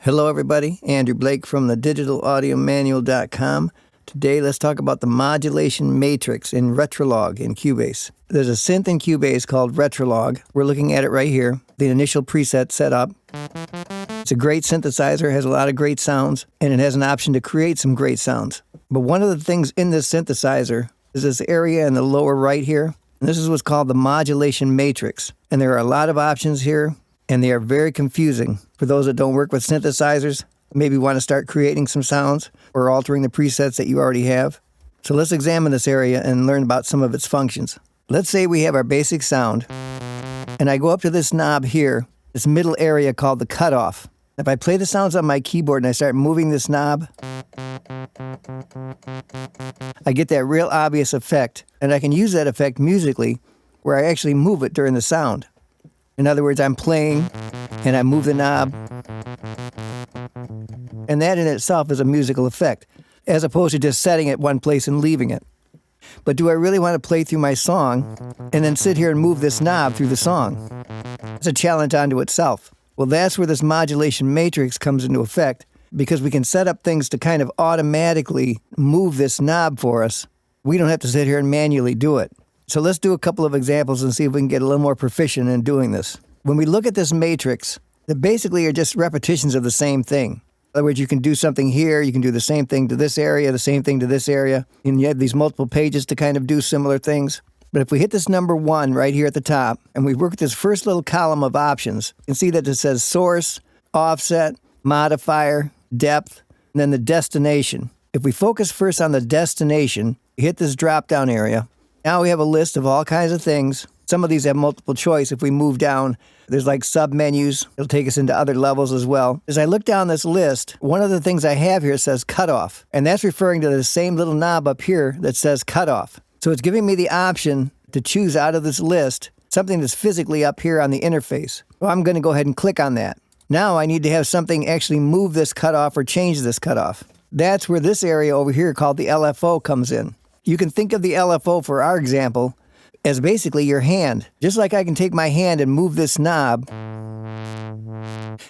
Hello everybody, Andrew Blake from the digitalaudiomanual.com. Today let's talk about the modulation matrix in Retrologue in Cubase. There's a synth in Cubase called Retrologue. We're looking at it right here, the initial preset set up. It's a great synthesizer, has a lot of great sounds, and it has an option to create some great sounds. But one of the things in this synthesizer is this area in the lower right here. And this is what's called the modulation matrix. And there are a lot of options here, and they are very confusing for those that don't work with synthesizers, maybe want to start creating some sounds or altering the presets that you already have. So let's examine this area and learn about some of its functions. Let's say we have our basic sound, and I go up to this knob here, this middle area called the cutoff. If I play the sounds on my keyboard and I start moving this knob, I get that real obvious effect, and I can use that effect musically where I actually move it during the sound. In other words, I'm playing and I move the knob, and that in itself is a musical effect, as opposed to just setting it one place and leaving it. But do I really want to play through my song and then sit here and move this knob through the song? It's a challenge unto itself. Well, that's where this modulation matrix comes into effect, because we can set up things to kind of automatically move this knob for us. We don't have to sit here and manually do it. So let's do a couple of examples and see if we can get a little more proficient in doing this. When we look at this matrix, they basically are just repetitions of the same thing. In other words, you can do something here, you can do the same thing to this area, the same thing to this area, and you have these multiple pages to kind of do similar things. But if we hit this number 1 right here at the top, and we work with this first little column of options, you can see that it says source, offset, modifier, depth, and then the destination. If we focus first on the destination, hit this drop-down area. Now we have a list of all kinds of things. Some of these have multiple choice. If we move down, there's like sub-menus. It'll take us into other levels as well. As I look down this list, one of the things I have here says cutoff, and that's referring to the same little knob up here that says cutoff. So it's giving me the option to choose out of this list something that's physically up here on the interface. Well, I'm going to go ahead and click on that. Now I need to have something actually move this cutoff or change this cutoff. That's where this area over here called the LFO comes in. You can think of the LFO for our example as basically your hand. Just like I can take my hand and move this knob,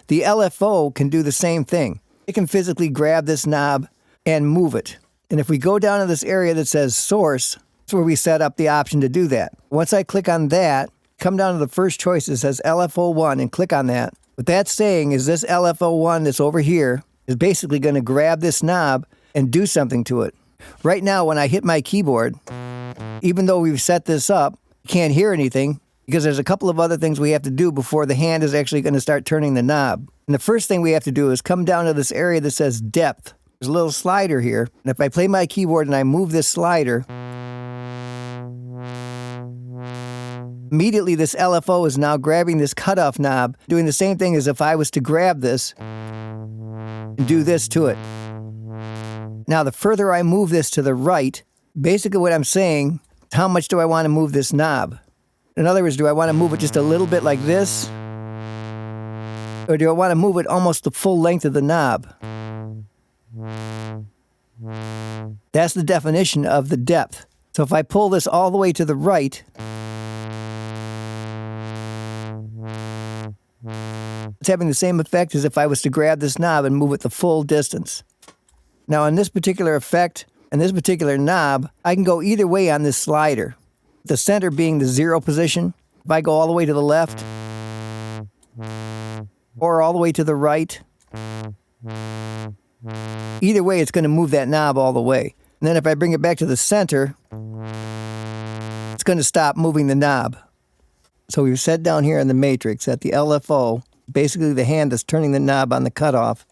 the LFO can do the same thing. It can physically grab this knob and move it. And if we go down to this area that says source, that's where we set up the option to do that. Once I click on that, come down to the first choice that says LFO1 and click on that. What that's saying is this LFO1 that's over here is basically going to grab this knob and do something to it. Right now, when I hit my keyboard, even though we've set this up, you can't hear anything because there's a couple of other things we have to do before the hand is actually going to start turning the knob. And the first thing we have to do is come down to this area that says depth. There's a little slider here. And if I play my keyboard and I move this slider, immediately this LFO is now grabbing this cutoff knob, doing the same thing as if I was to grab this and do this to it. Now, the further I move this to the right, basically what I'm saying, how much do I want to move this knob? In other words, do I want to move it just a little bit like this? Or do I want to move it almost the full length of the knob? That's the definition of the depth. So if I pull this all the way to the right, it's having the same effect as if I was to grab this knob and move it the full distance. Now, in this particular effect and this particular knob, I can go either way on this slider. The center being the 0 position. If I go all the way to the left or all the way to the right, either way, it's going to move that knob all the way. And then if I bring it back to the center, it's going to stop moving the knob. So we've said down here in the matrix that the LFO, basically the hand that's turning the knob on the cutoff,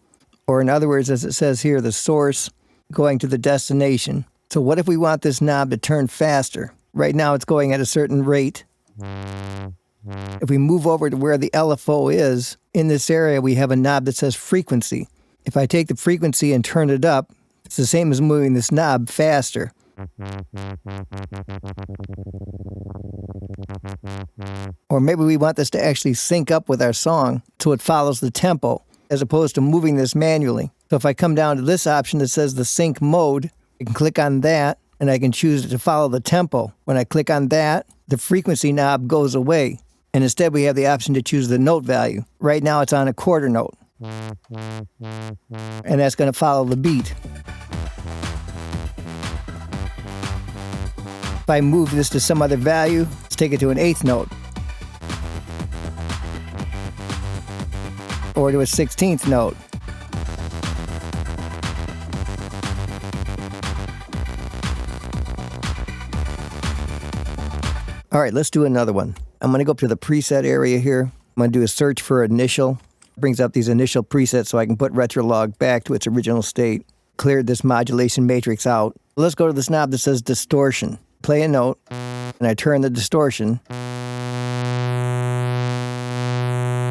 or in other words, as it says here, the source going to the destination. So what if we want this knob to turn faster? Right now it's going at a certain rate. If we move over to where the LFO is, in this area we have a knob that says frequency. If I take the frequency and turn it up, it's the same as moving this knob faster. Or maybe we want this to actually sync up with our song so it follows the tempo, as opposed to moving this manually. So if I come down to this option that says the sync mode, I can click on that, and I can choose to follow the tempo. When I click on that, the frequency knob goes away, and instead we have the option to choose the note value. Right now it's on a quarter note. And that's going to follow the beat. If I move this to some other value, let's take it to an eighth note. Or to a 16th note. All right, let's do another one. I'm going to go up to the preset area here. I'm going to do a search for initial. It brings up these initial presets so I can put Retrologue back to its original state. Cleared this modulation matrix out. Let's go to this knob that says distortion. Play a note, and I turn the distortion.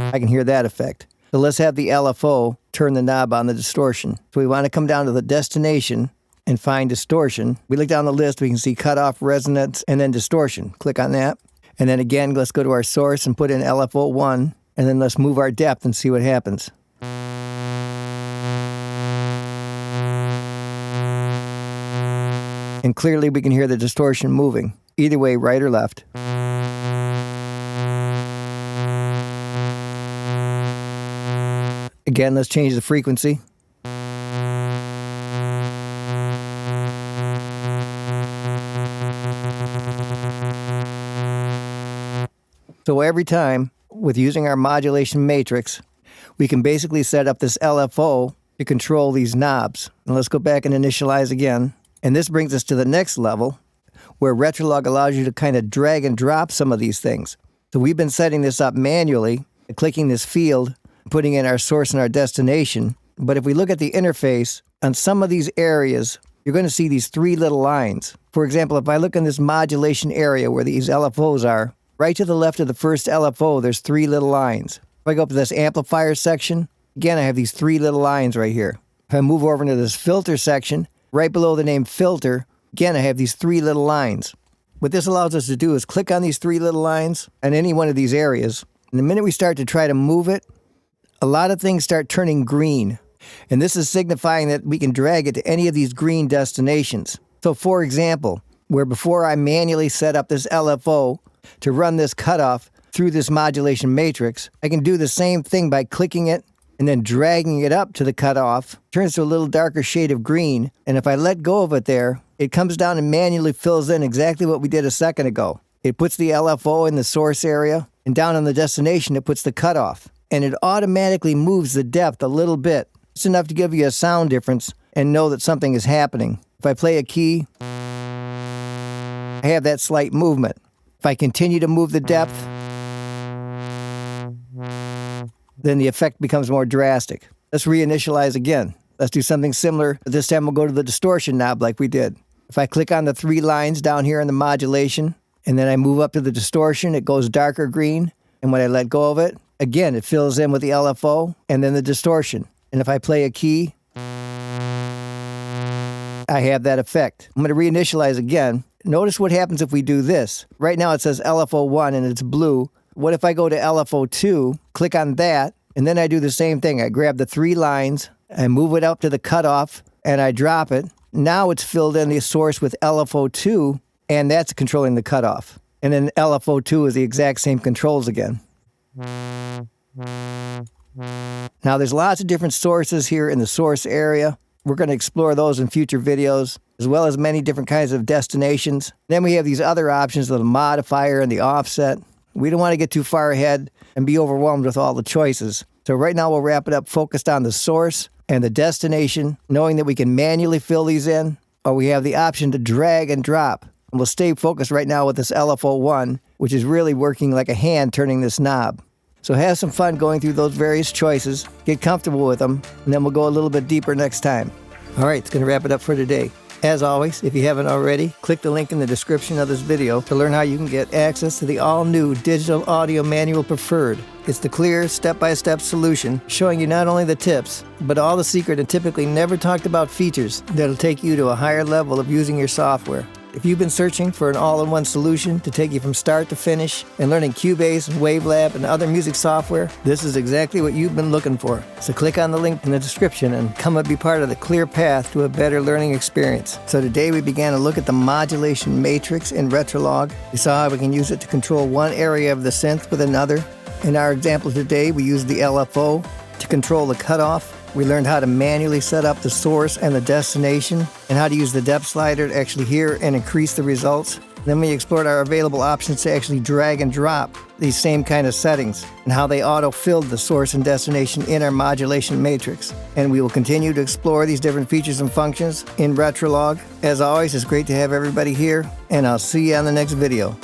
I can hear that effect. So let's have the LFO turn the knob on the distortion. So we want to come down to the destination and find distortion. We look down the list, we can see cutoff, resonance, and then distortion. Click on that. And then again, let's go to our source and put in LFO1, and then let's move our depth and see what happens. And clearly we can hear the distortion moving, either way, right or left. Again, let's change the frequency. So every time, with using our modulation matrix, we can basically set up this LFO to control these knobs. And let's go back and initialize again. And this brings us to the next level, where Retrologue allows you to kind of drag and drop some of these things. So we've been setting this up manually, clicking this field, putting in our source and our destination. But if we look at the interface, on some of these areas, you're going to see these three little lines. For example, if I look in this modulation area where these LFOs are, right to the left of the first LFO, there's three little lines. If I go up to this amplifier section, again, I have these three little lines right here. If I move over into this filter section, right below the name filter, again, I have these three little lines. What this allows us to do is click on these three little lines on any one of these areas. And the minute we start to try to move it, a lot of things start turning green. And this is signifying that we can drag it to any of these green destinations. So for example, where before I manually set up this LFO to run this cutoff through this modulation matrix, I can do the same thing by clicking it and then dragging it up to the cutoff. Turns to a little darker shade of green. And if I let go of it there, it comes down and manually fills in exactly what we did a second ago. It puts the LFO in the source area, and down on the destination, it puts the cutoff. And it automatically moves the depth a little bit. It's enough to give you a sound difference and know that something is happening. If I play a key, I have that slight movement. If I continue to move the depth, then the effect becomes more drastic. Let's reinitialize again. Let's do something similar. This time we'll go to the distortion knob like we did. If I click on the three lines down here in the modulation, and then I move up to the distortion, it goes darker green. And when I let go of it, again, it fills in with the LFO and then the distortion. And if I play a key, I have that effect. I'm going to reinitialize again. Notice what happens if we do this. Right now it says LFO1 and it's blue. What if I go to LFO2, click on that, and then I do the same thing. I grab the three lines, I move it up to the cutoff, and I drop it. Now it's filled in the source with LFO2, and that's controlling the cutoff. And then LFO2 is the exact same controls again. Now there's lots of different sources here in the source area. We're going to explore those in future videos, as well as many different kinds of destinations. Then we have these other options, the modifier and the offset. We don't want to get too far ahead and be overwhelmed with all the choices. So right now we'll wrap it up focused on the source and the destination, knowing that we can manually fill these in, or we have the option to drag and drop. And we'll stay focused right now with this LFO1, which is really working like a hand turning this knob. So have some fun going through those various choices, get comfortable with them, and then we'll go a little bit deeper next time. All right, it's going to wrap it up for today. As always, if you haven't already, click the link in the description of this video to learn how you can get access to the all-new Digital Audio Manual Preferred. It's the clear, step-by-step solution showing you not only the tips, but all the secret and typically never talked about features that'll take you to a higher level of using your software. If you've been searching for an all-in-one solution to take you from start to finish and learning Cubase and Wavelab and other music software, this is exactly what you've been looking for. So click on the link in the description and come and be part of the clear path to a better learning experience. So today we began to look at the modulation matrix in Retrologue. We saw how we can use it to control one area of the synth with another. In our example today, we used the LFO To control the cutoff, we learned how to manually set up the source and the destination, and how to use the depth slider to actually hear and increase the results. Then we explored our available options to actually drag and drop these same kind of settings, and how they auto-filled the source and destination in our modulation matrix. And we will continue to explore these different features and functions in Retrologue. As always, it's great to have everybody here, and I'll see you on the next video.